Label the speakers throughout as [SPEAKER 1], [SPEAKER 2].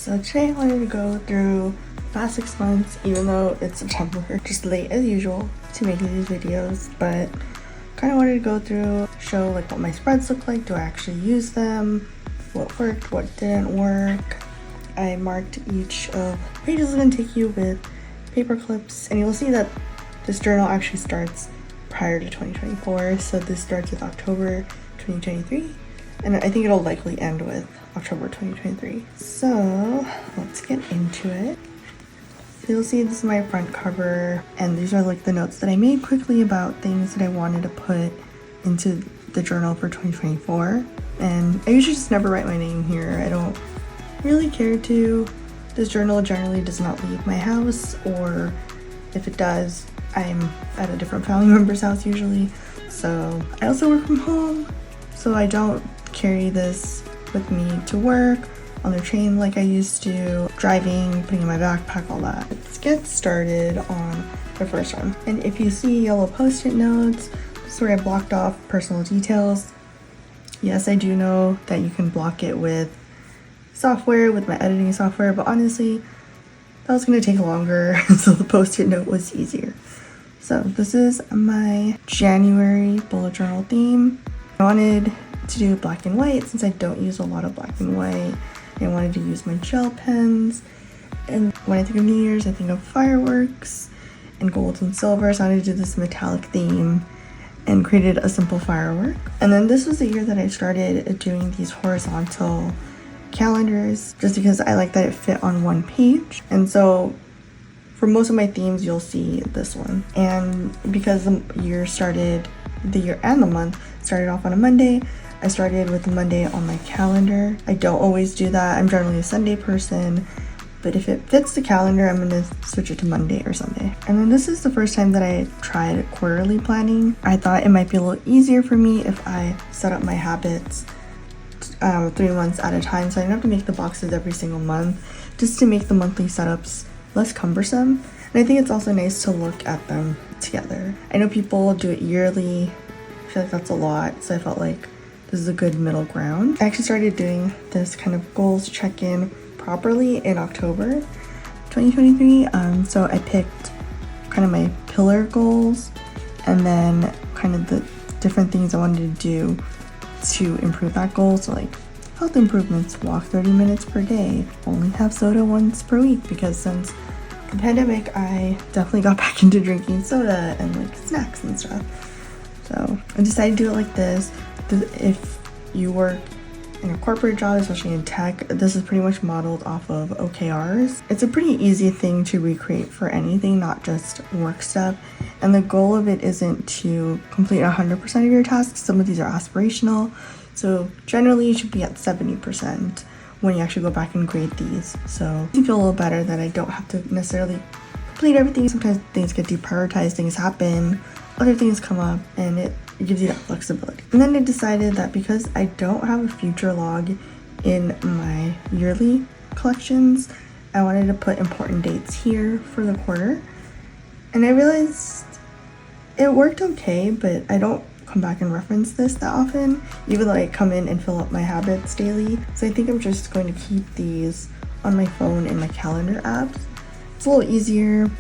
[SPEAKER 1] So today I wanted to go through the past 6 months, even though it's September, just late as usual to making these videos, but kind of wanted to go through, show like what my spreads look like, do I actually use them, what worked, what didn't work. I marked each of the pages I'm going to take you with paper clips, and you'll see that this journal actually starts prior to 2024, so this starts with October 2023, and I think it'll likely end with October 2023. So let's get into it. So you'll see this is my front cover, and these are like the notes that I made quickly about things that I wanted to put into the journal for 2024. And I usually just never write my name here. I don't really care to. This journal generally does not leave my house, or if it does, I'm at a different family member's house usually. So I also work from home, so I don't carry this with me to work, on the train like I used to, driving, putting in my backpack, all that. Let's get started on the first one. And if you see yellow post-it notes, this is where I blocked off personal details. Yes, I do know that you can block it with software, with my editing software, but honestly, that was going to take longer, so the post-it note was easier. So this is my January bullet journal theme. I wanted to do black and white since I don't use a lot of black and white. I wanted to use my gel pens, and when I think of New Year's, I think of fireworks and gold and silver, so I wanted to do this metallic theme and created a simple firework. And then this was the year that I started doing these horizontal calendars, just because I like that it fit on one page. And so for most of my themes, you'll see this one. And because the year and the month started off on a Monday, I started with Monday on my calendar. I don't always do that. I'm generally a Sunday person, but if it fits the calendar, I'm gonna switch it to Monday or Sunday. And then this is the first time that I tried quarterly planning. I thought it might be a little easier for me if I set up my habits 3 months at a time, so I don't have to make the boxes every single month, just to make the monthly setups less cumbersome. And I think it's also nice to look at them together. I know people do it yearly. I feel like that's a lot, so I felt like this is a good middle ground. I actually started doing this kind of goals check-in properly in October 2023. So I picked kind of my pillar goals and then kind of the different things I wanted to do to improve that goal. So like health improvements, walk 30 minutes per day, only have soda once per week, because since the pandemic, I definitely got back into drinking soda and like snacks and stuff. So I decided to do it like this. If you work in a corporate job, especially in tech, this is pretty much modeled off of OKRs. It's a pretty easy thing to recreate for anything, not just work stuff. And the goal of it isn't to complete 100% of your tasks. Some of these are aspirational. So generally you should be at 70% when you actually go back and grade these. So I feel a little better that I don't have to necessarily complete everything. Sometimes things get deprioritized, things happen, other things come up, and it gives you that flexibility. And then I decided that because I don't have a future log in my yearly collections, I wanted to put important dates here for the quarter. And I realized it worked okay, but I don't come back and reference this that often, even though I come in and fill up my habits daily. So I think I'm just going to keep these on my phone in my calendar apps. It's a little easier.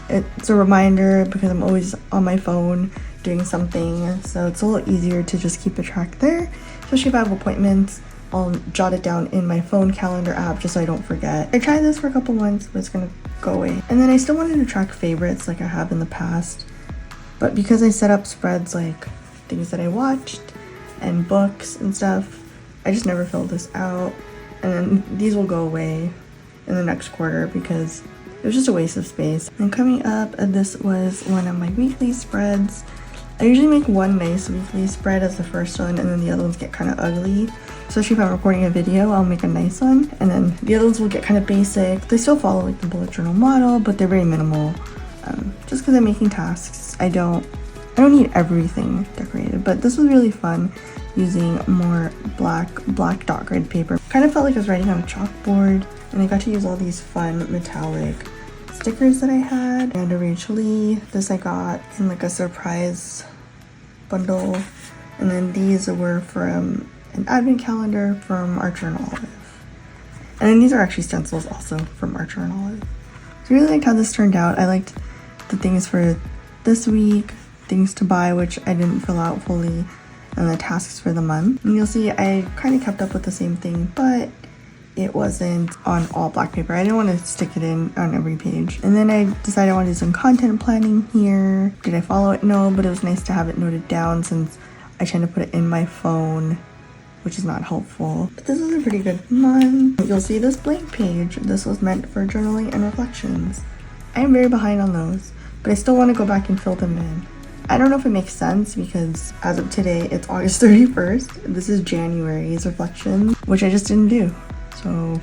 [SPEAKER 1] It's a reminder because I'm always on my phone doing something, so it's a little easier to just keep a track there. Especially if I have appointments, I'll jot it down in my phone calendar app just so I don't forget. I tried this for a couple months, but it's gonna go away. And then I still wanted to track favorites like I have in the past, but because I set up spreads like things that I watched and books and stuff, I just never filled this out. And then these will go away in the next quarter because it was just a waste of space. And coming up, this was one of my weekly spreads. I usually make one nice weekly spread as the first one, and then the other ones get kind of ugly. Especially if I'm recording a video, I'll make a nice one, and then the other ones will get kind of basic. They still follow like the bullet journal model, but they're very minimal. Just because I'm making tasks, I don't need everything decorated. But this was really fun using more black dot grid paper. Kind of felt like I was writing on a chalkboard, and I got to use all these fun metallic stickers that I had. And originally, this I got in like a surprise bundle, and then these were from an advent calendar from our journal Olive. And then these are actually stencils also from Archer and Olive. So I really liked how this turned out. I liked the things for this week, things to buy, which I didn't fill out fully, and the tasks for the month. And you'll see I kind of kept up with the same thing, but it wasn't on all black paper. I didn't want to stick it in on every page. And then I decided I wanted to do some content planning here. Did I follow it? No, but it was nice to have it noted down since I tend to put it in my phone, which is not helpful. But this was a pretty good month. You'll see this blank page. This was meant for journaling and reflections. I am very behind on those, but I still want to go back and fill them in. I don't know if it makes sense because as of today, it's August 31st. This is January's reflections, which I just didn't do. So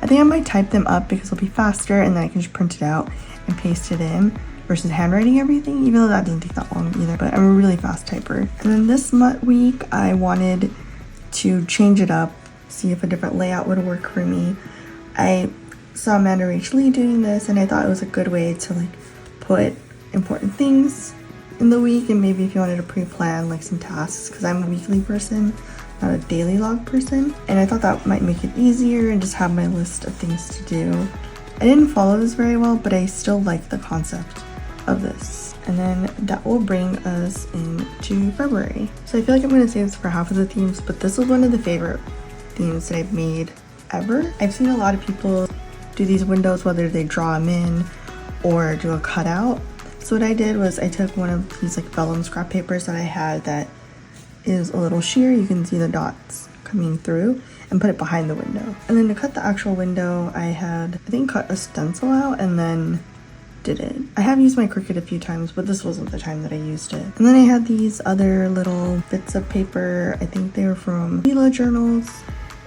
[SPEAKER 1] I think I might type them up because it'll be faster and then I can just print it out and paste it in versus handwriting everything, even though that doesn't take that long either, but I'm a really fast typer. And then this week I wanted to change it up, see if a different layout would work for me. I saw Amanda Rach Lee doing this and I thought it was a good way to like put important things in the week, and maybe if you wanted to pre-plan like some tasks, because I'm a weekly person, not a daily log person, and I thought that might make it easier and just have my list of things to do. I didn't follow this very well, but I still like the concept of this. And then that will bring us into February. So I feel like I'm going to save this for half of the themes, but this was one of the favorite themes that I've made ever. I've seen a lot of people do these windows, whether they draw them in or do a cutout. So what I did was I took one of these like vellum scrap papers that I had that is a little sheer, you can see the dots coming through, and put it behind the window. And then to cut the actual window, I had, I think, cut a stencil out and then did it. I have used my Cricut a few times, but this wasn't the time that I used it. And then I had these other little bits of paper, I think they were from Mila journals,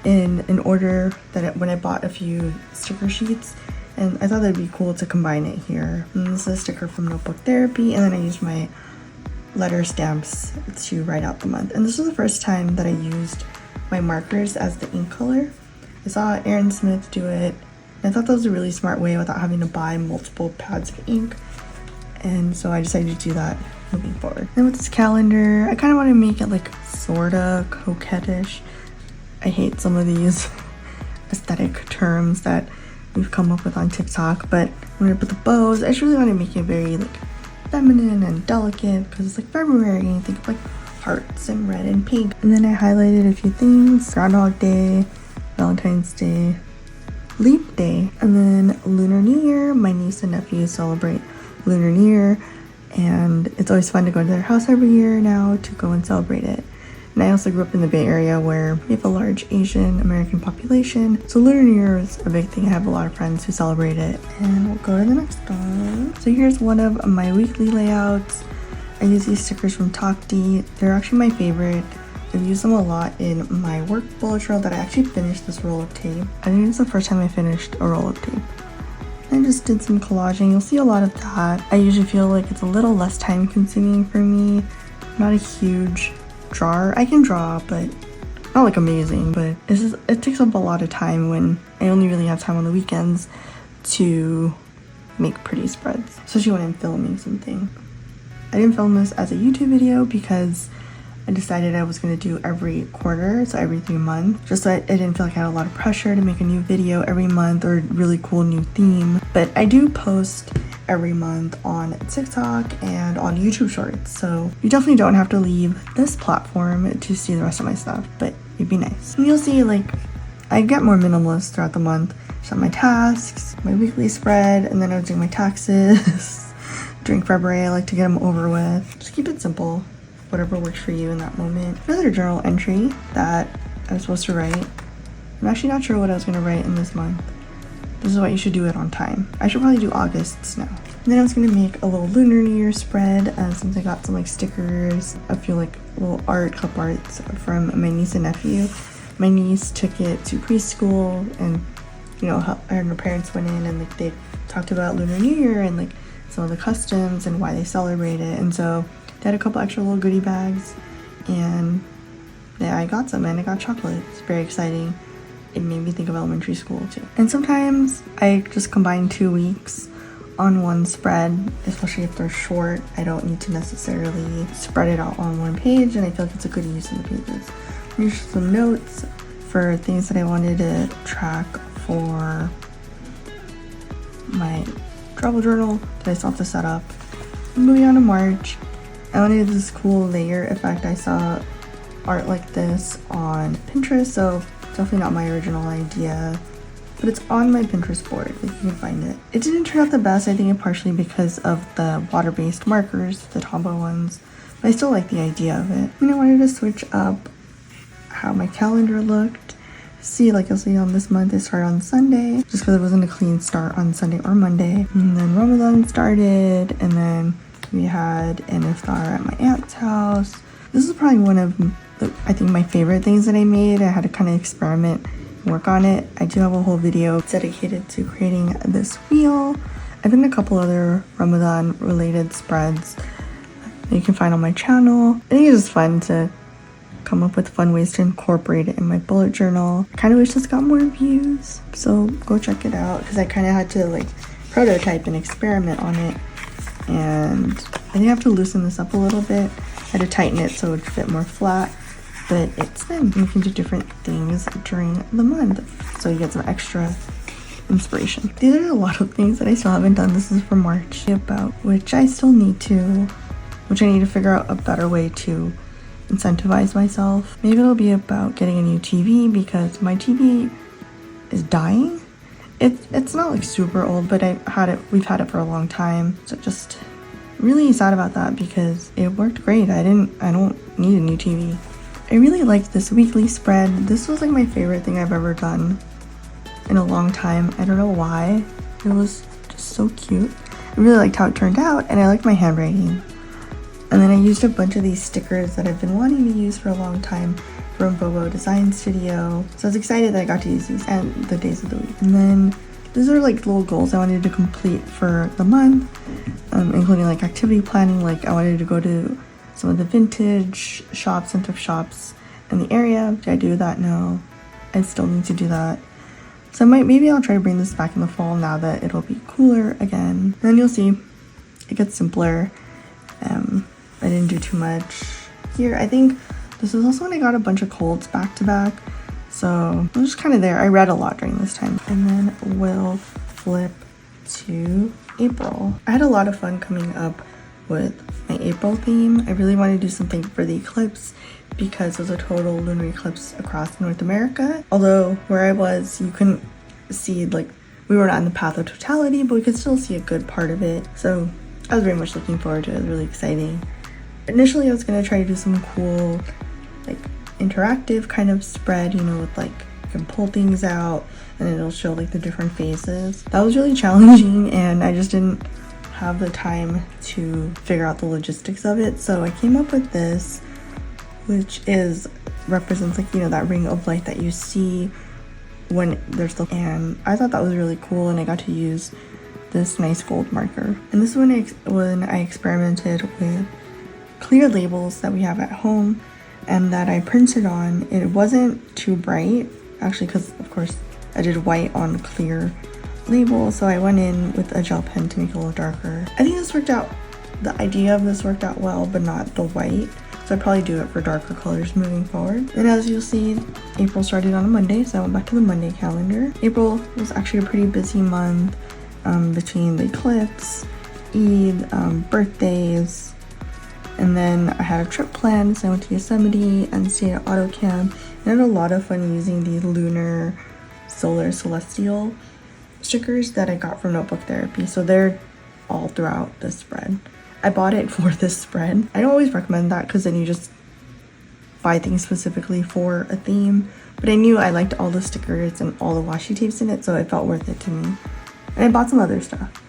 [SPEAKER 1] in an order that when I bought a few sticker sheets, and I thought that'd be cool to combine it here. And this is a sticker from Notebook Therapy, and then I used my letter stamps to write out the month. And this was the first time that I used my markers as the ink color. I saw Erin Smith do it, and I thought that was a really smart way without having to buy multiple pads of ink. And so I decided to do that moving forward. Then with this calendar, I kind of want to make it like sorta coquettish. I hate some of these aesthetic terms that we've come up with on TikTok, but when I put the bows, I just really want to make it very like feminine and delicate because it's like February and you think of like hearts and red and pink. And then I highlighted a few things: Groundhog Day, Valentine's Day, Leap Day, and then Lunar New Year. My niece and nephew celebrate Lunar New Year, and it's always fun to go to their house every year now to go and celebrate it. And I also grew up in the Bay Area where we have a large Asian American population. So Lunar New Year is a big thing. I have a lot of friends who celebrate it. And we'll go to the next one. So here's one of my weekly layouts. I use these stickers from Takti. They're actually my favorite. I've used them a lot in my work bullet journal that I actually finished this roll of tape. I think it's the first time I finished a roll of tape. I just did some collaging. You'll see a lot of that. I usually feel like it's a little less time consuming for me. I'm not a huge drawer. I can draw, but not like amazing, but it takes up a lot of time when I only really have time on the weekends to make pretty spreads, especially when I'm filming something. I didn't film this as a YouTube video because I decided I was going to do every quarter, so every 3 months, just so I didn't feel like I had a lot of pressure to make a new video every month or a really cool new theme. But I do post every month on TikTok and on YouTube Shorts, so you definitely don't have to leave this platform to see the rest of my stuff, but it'd be nice. And you'll see, like, I get more minimalist throughout the month. So my tasks, my weekly spread, and then I was doing my taxes. During February, I like to get them over with. Just keep it simple, whatever works for you in that moment. Another journal entry that I was supposed to write. I'm actually not sure what I was going to write in this month. This is why you should do it on time. I should probably do August's now. And then I was gonna make a little Lunar New Year spread since I got some like stickers, a few like little cup arts from my niece and nephew. My niece took it to preschool, and you know, her and her parents went in and like they talked about Lunar New Year and like some of the customs and why they celebrate it. And so they had a couple extra little goodie bags, and yeah, I got some, and I got chocolate. It's very exciting. It made me think of elementary school too. And sometimes I just combine 2 weeks on one spread, especially if they're short. I don't need to necessarily spread it out on one page, and I feel like it's a good use of the pages. Here's some notes for things that I wanted to track for my travel journal that I still have to set up. Moving on to March, I wanted this cool layer effect. I saw art like this on Pinterest, so definitely not my original idea, but it's on my Pinterest board if you can find it. It didn't turn out the best, I think partially because of the water-based markers, the Tombow ones, but I still like the idea of it. And I wanted to switch up how my calendar looked. See, like you'll see on this month, it started on Sunday, just because it wasn't a clean start on Sunday or Monday. And then Ramadan started, and then we had an iftar at my aunt's house. This is probably one of I think my favorite things that I made. I had to kind of experiment and work on it. I do have a whole video dedicated to creating this wheel. I've done a couple other Ramadan related spreads that you can find on my channel. I think it's just fun to come up with fun ways to incorporate it in my bullet journal. I kind of wish this got more views, so go check it out, because I kind of had to like prototype and experiment on it, and I think I have to loosen this up a little bit. I had to tighten it so it would fit more flat, but it's thin. You can do different things during the month, so you get some extra inspiration. These are a lot of things that I still haven't done. This is for March, about which I need to figure out a better way to incentivize myself. Maybe it'll be about getting a new TV, because my TV is dying. It's not like super old, but we've had it for a long time, so just really sad about that, because it worked great. I don't need a new TV. I really liked this weekly spread. This was like my favorite thing I've ever done in a long time. I don't know why. It was just so cute. I really liked how it turned out, and I liked my handwriting. And then I used a bunch of these stickers that I've been wanting to use for a long time from Bujo Design Studio. So I was excited that I got to use these and the days of the week. And then these are like little goals I wanted to complete for the month, including like activity planning. Like I wanted to go to some of the vintage shops and thrift shops in the area. Did I do that? No. I still need to do that. So maybe I'll try to bring this back in the fall now that it'll be cooler again. And then you'll see it gets simpler. I didn't do too much here. I think this is also when I got a bunch of colds back to back. So I was just kind of there. I read a lot during this time. And then we'll flip to April. I had a lot of fun coming up with my April theme. I really wanted to do something for the eclipse, because it was a total lunar eclipse across North America. Although where I was, you couldn't see, like, we were not in the path of totality, but we could still see a good part of it. So I was very much looking forward to it. It was really exciting. Initially, I was going to try to do some cool, like, interactive kind of spread, with like, you can pull things out and it'll show like the different phases. That was really challenging, and I just didn't have the time to figure out the logistics of it. So I came up with this, which represents like, that ring of light that you see when there's the, and I thought that was really cool, and I got to use this nice gold marker. And this is when I experimented with clear labels that we have at home and that I printed on. It wasn't too bright, actually, because of course I did white on clear label, so I went in with a gel pen to make it a little darker. I think the idea of this worked out well, but not the white, so I'd probably do it for darker colors moving forward. And as you'll see, April started on a Monday, so I went back to the Monday calendar. April was actually a pretty busy month, between the eclipse, Eid, birthdays, and then I had a trip planned, so I went to Yosemite and stayed at Auto Camp. And I had a lot of fun using these lunar, solar, celestial stickers that I got from Notebook Therapy, so they're all throughout this spread. I bought it for this spread. I don't always recommend that, because then you just buy things specifically for a theme, but I knew I liked all the stickers and all the washi tapes in it, so it felt worth it to me. And I bought some other stuff,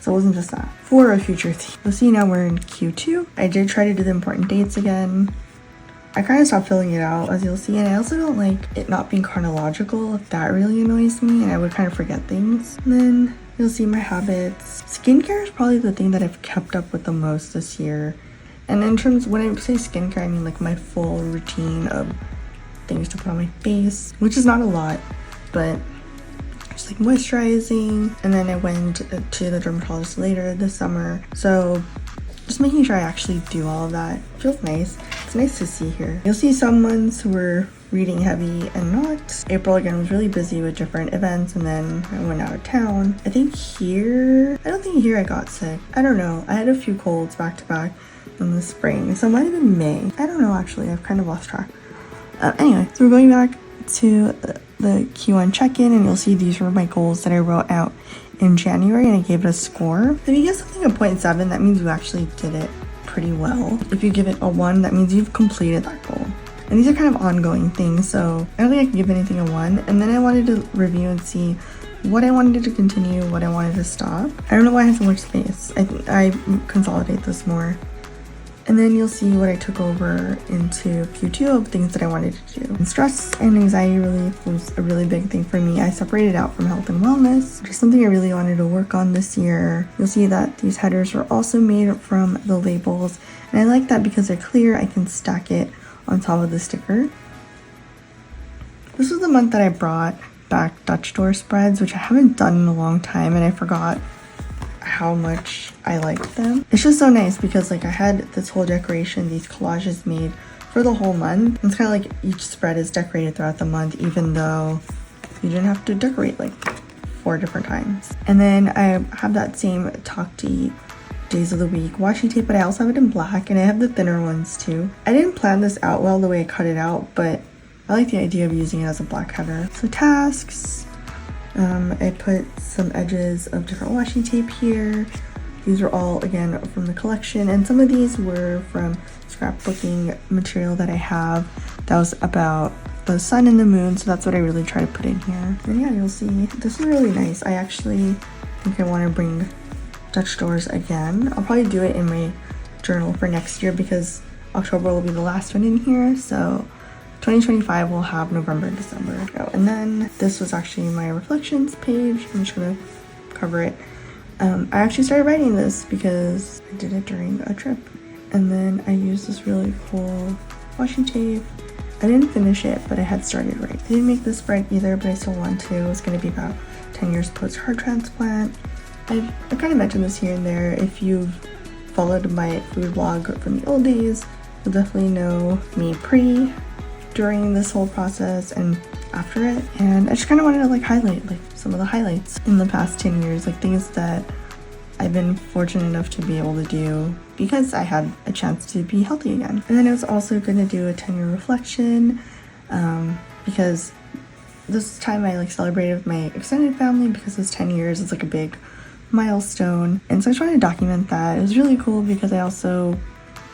[SPEAKER 1] so it wasn't just that. For a future theme. You'll see now we're in Q2. I did try to do the important dates again. I kind of stopped filling it out, as you'll see, and I also don't like it not being chronological. That really annoys me, and I would kind of forget things. And then you'll see my habits. Skincare is probably the thing that I've kept up with the most this year. And in terms, when I say skincare, I mean like my full routine of things to put on my face, which is not a lot, but just like moisturizing. And then I went to the dermatologist later this summer, so just making sure I actually do all of that. It feels nice. It's nice to see here. You'll see some months were reading heavy and not. April again was really busy with different events, and then I went out of town. I don't think here I got sick. I don't know. I had a few colds back to back in the spring, so it might have been May. I don't know actually. I've kind of lost track. Anyway, so we're going back to the Q1 check-in, and you'll see these were my goals that I wrote out in January, and I gave it a score. If you give something a 0.7, that means you actually did it pretty well. If you give it a 1, that means you've completed that goal. And these are kind of ongoing things, so I don't think I can give anything a 1. And then I wanted to review and see what I wanted to continue, what I wanted to stop. I don't know why I have so much space. I consolidate this more. And then you'll see what I took over into Q2 of things that I wanted to do. And stress and anxiety relief was a really big thing for me. I separated out from health and wellness, which is something I really wanted to work on this year. You'll see that these headers were also made from the labels. And I like that because they're clear. I can stack it on top of the sticker. This was the month that I brought back Dutch door spreads, which I haven't done in a long time, and I forgot how much I liked them. It's just so nice because like I had this whole decoration, these collages made for the whole month. And it's kind of like each spread is decorated throughout the month, even though you didn't have to decorate like 4 different times. And then I have that same Talk to Eat days of the week washi tape, but I also have it in black, and I have the thinner ones too. I didn't plan this out well the way I cut it out, but I like the idea of using it as a black header. So tasks, I put some edges of different washi tape here. These are all again from the collection, and some of these were from scrapbooking material that I have that was about the sun and the moon, so that's what I really try to put in here. And yeah, you'll see this is really nice. I actually think I want to bring Dutch doors again. I'll probably do it in my journal for next year because October will be the last one in here, so 2025 will have November and December. Oh, and then this was actually my reflections page. I'm just gonna cover it. I actually started writing this because I did it during a trip, and then I used this really cool washi tape. I didn't finish it, but I had started writing. I didn't make this spread either, but I still want to. It's gonna be about 10 years post heart transplant. I kind of mentioned this here and there. If you've followed my food blog from the old days, you'll definitely know me pre, during this whole process, and after it. And I just kind of wanted to like highlight like some of the highlights in the past 10 years, like things that I've been fortunate enough to be able to do because I had a chance to be healthy again. And then I was also going to do a 10-year reflection because this time I like celebrated with my extended family because it's 10 years. It's like a big milestone, and so I tried to document that. It was really cool because I also,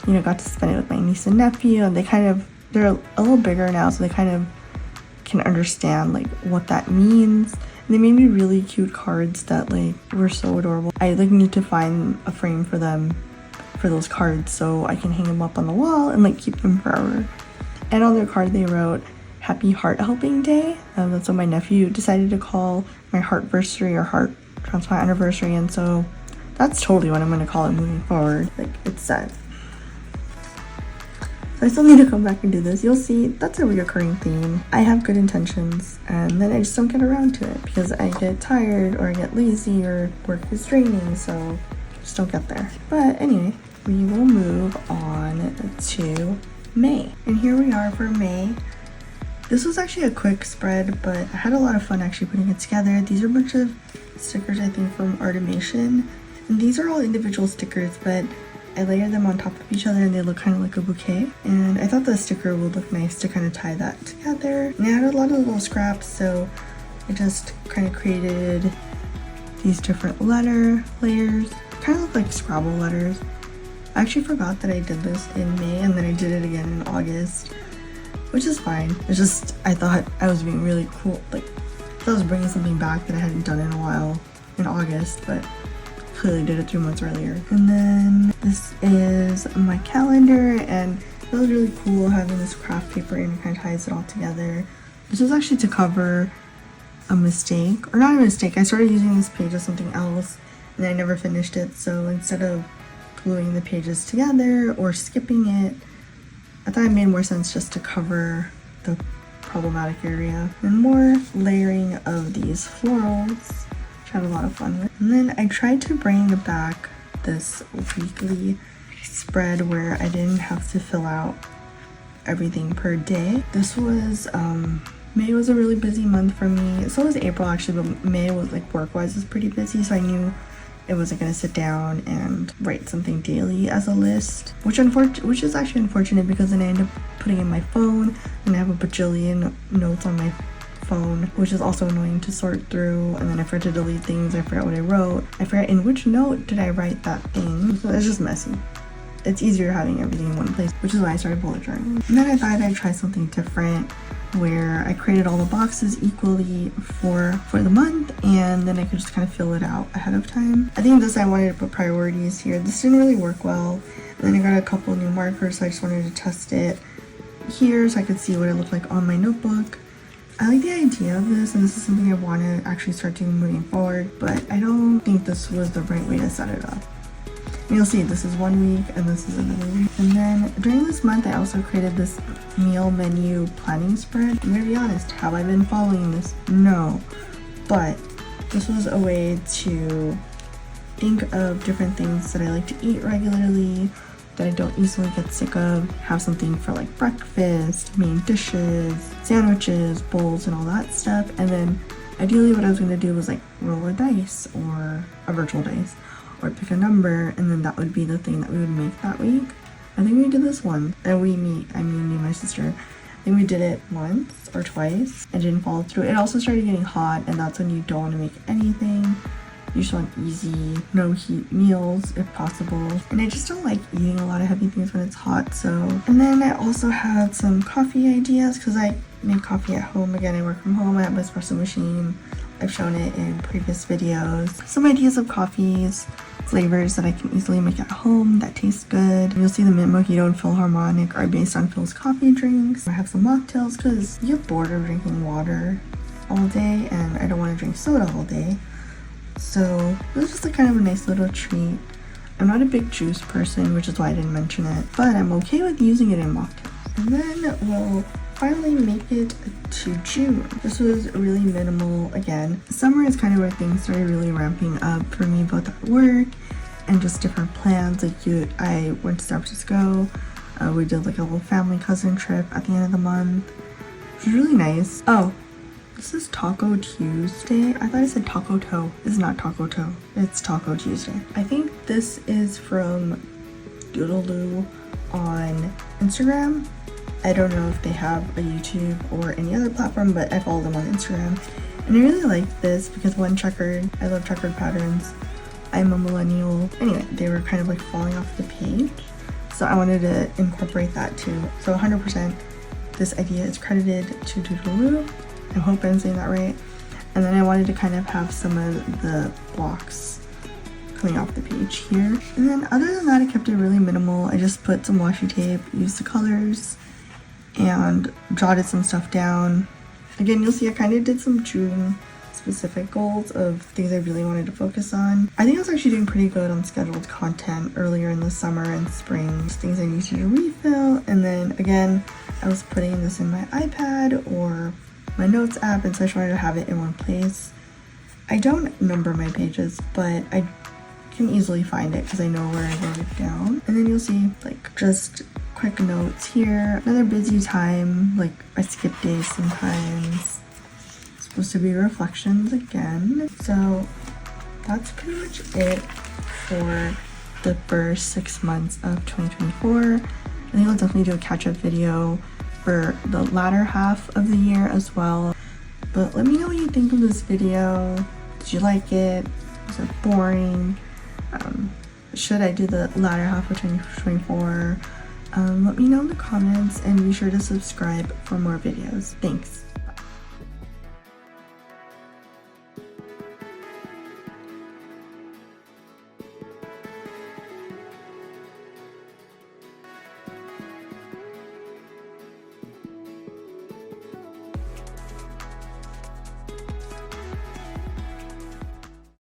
[SPEAKER 1] you know, got to spend it with my niece and nephew, and they're a little bigger now, so they kind of can understand like what that means. And they made me really cute cards that like were so adorable. I like need to find a frame for them, for those cards, so I can hang them up on the wall and like keep them forever. And on their card they wrote Happy Heart Helping Day. That's what my nephew decided to call my heartversary or heart transplant anniversary, and so that's totally what I'm going to call it moving forward. Like it's set. So I still need to come back and do this. You'll see that's a recurring theme. I have good intentions, and then I just don't get around to it because I get tired or I get lazy or work is draining, so I just don't get there. But anyway, we will move on to May. And here we are for May. This was actually a quick spread, but I had a lot of fun actually putting it together. These are a bunch of stickers, I think, from Attribution. And these are all individual stickers, but I layered them on top of each other and they look kind of like a bouquet. And I thought the sticker would look nice to kind of tie that together. And I had a lot of little scraps, so I just kind of created these different letter layers. Kind of look like Scrabble letters. I actually forgot that I did this in May, and then I did it again in August, which is fine. It's just, I thought I was being really cool. Like, I thought I was bringing something back that I hadn't done in a while in August, but clearly did it 2 months earlier. And then this is my calendar, and it was really cool having this craft paper and it kind of ties it all together. This was actually to cover a mistake, or not a mistake. I started using this page as something else, and I never finished it. So instead of gluing the pages together or skipping it, I thought it made more sense just to cover the problematic area. And more layering of these florals, which I had a lot of fun with. And then I tried to bring back this weekly spread where I didn't have to fill out everything per day. This was May was a really busy month for me. So was April actually, but May was like work-wise was pretty busy, so I knew I wasn't gonna sit down and write something daily as a list, which is actually unfortunate because then I end up putting in my phone and I have a bajillion notes on my phone, which is also annoying to sort through, and then I forget to delete things, I forget what I wrote, I forget in which note did I write that thing, so it's just messy. It's easier having everything in one place, which is why I started bullet journaling. And then I thought I'd try something different where I created all the boxes equally for the month, and then I could just kind of fill it out ahead of time. I think I wanted to put priorities here. This didn't really work well. And then I got a couple new markers, so I just wanted to test it here so I could see what it looked like on my notebook. I like the idea of this, and this is something I want to actually start doing moving forward, but I don't think this was the right way to set it up. And you'll see this is 1 week and this is another week. And then during this month, I also created this meal menu planning spread. I'm gonna be honest, have I been following this? No, but this was a way to think of different things that I like to eat regularly, that I don't easily get sick of, have something for like breakfast, main dishes, sandwiches, bowls, and all that stuff. And then ideally what I was gonna do was like roll a dice or a virtual dice, or pick a number, and then that would be the thing that we would make that week. I think we did this one, and me and my sister. I think we did it once or twice and didn't follow through. It also started getting hot, and that's when you don't want to make anything. You just want easy, no heat meals if possible. And I just don't like eating a lot of heavy things when it's hot, so. And then I also had some coffee ideas because I make coffee at home. Again, I work from home, I have my espresso machine. I've shown it in previous videos. Some ideas of coffees, flavors that I can easily make at home that taste good. You'll see the Mint Mojito and Philharmonic are based on Phil's coffee drinks. I have some mocktails because you get bored of drinking water all day, and I don't want to drink soda all day. So this is just a kind of a nice little treat. I'm not a big juice person, which is why I didn't mention it, but I'm okay with using it in mocktails. And then we'll finally make it to June. This was really minimal again. Summer is kind of where things started really ramping up for me, both at work and just different plans. Like I went to San Francisco. We did like a little family cousin trip at the end of the month, which was really nice. Oh, this is Taco Tuesday. I thought it said Taco Toe. It's not Taco Toe. It's Taco Tuesday. I think this is from Doodaloo on Instagram. I don't know if they have a YouTube or any other platform, but I follow them on Instagram. And I really like this because one, checkered. I love checkered patterns. I'm a millennial. Anyway, they were kind of like falling off the page, so I wanted to incorporate that too. So 100% this idea is credited to Doodaloo. I hope I'm saying that right. And then I wanted to kind of have some of the blocks coming off the page here. And then other than that, I kept it really minimal. I just put some washi tape, used the colors, and jotted some stuff down. Again, you'll see I kind of did some June specific goals of things I really wanted to focus on. I think I was actually doing pretty good on scheduled content earlier in the summer and spring, just things I needed to refill. And then again, I was putting this in my iPad or my notes app, and so I just wanted to have it in one place. I don't number my pages, but I can easily find it because I know where I wrote it down. And then you'll see like just quick notes here. Another busy time, like I skip days sometimes. It's supposed to be reflections again. So that's pretty much it for the first 6 months of 2024. I think I'll definitely do a catch-up video for the latter half of the year as well. But let me know what you think of this video. Did you like it? Was it boring? Should I do the latter half of 2024? Let me know in the comments, and be sure to subscribe for more videos. Thanks.